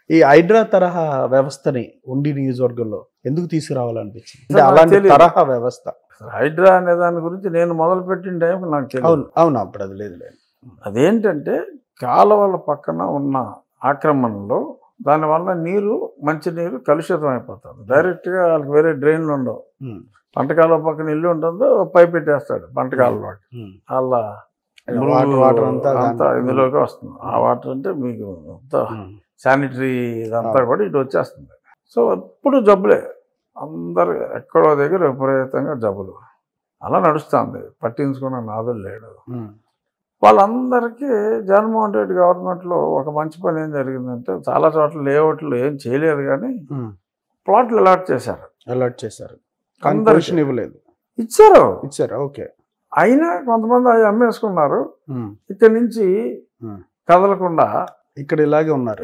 ఈ హైడ్రా తరహా వ్యవస్థని ఉండి నియోజకవర్గంలో ఎందుకు తీసుకురావాలనిపించింది? అంటే అలాంటి తరహా వ్యవస్థ. హైడ్రా అనే దాని గురించి నేను మొదలుపెట్టిన టైం నాకు తెలియదు. అవును అవును, అప్పుడు అది లేదు. అదేంటంటే కాలువల పక్కన ఉన్న ఆక్రమణలో దానివల్ల మంచినీరు కలుషితం అయిపోతుంది. డైరెక్ట్గా వాళ్ళకి వేరే డ్రైన్లు ఉండవు. పంట కాలువ పక్కన ఇల్లు ఉంటుందో పైప్ పెట్టేస్తాడు పంట కాలువకి. అలా వాటర్ అంతా ఇందులోకి వస్తుంది. ఆ వాటర్ అంటే మీకు శానిటరీ ఇదంతా కూడా ఇటు వచ్చేస్తుంది. సో ఎప్పుడు జబ్బులే, అందరు ఎక్కడో దగ్గర విపరీతంగా జబ్బులు అలా నడుస్తుంది. పట్టించుకున్న నాదులు లేడు. వాళ్ళందరికీ జగన్మోహన్ రెడ్డి గవర్నమెంట్లో ఒక మంచి పని ఏం జరిగిందంటే, చాలా చోట్ల లేఅవుట్లు ఏం చేయలేదు కానీ ప్లాట్లు అలాట్ చేశారు. కన్వర్షన్ ఇవ్వలేదు, ఇచ్చారు. ఓకే. అయినా కొంతమంది అవి అమ్మేసుకున్నారు. ఇక్కడి నుంచి కదలకుండా ఇక్కడ ఇలాగే ఉన్నారు.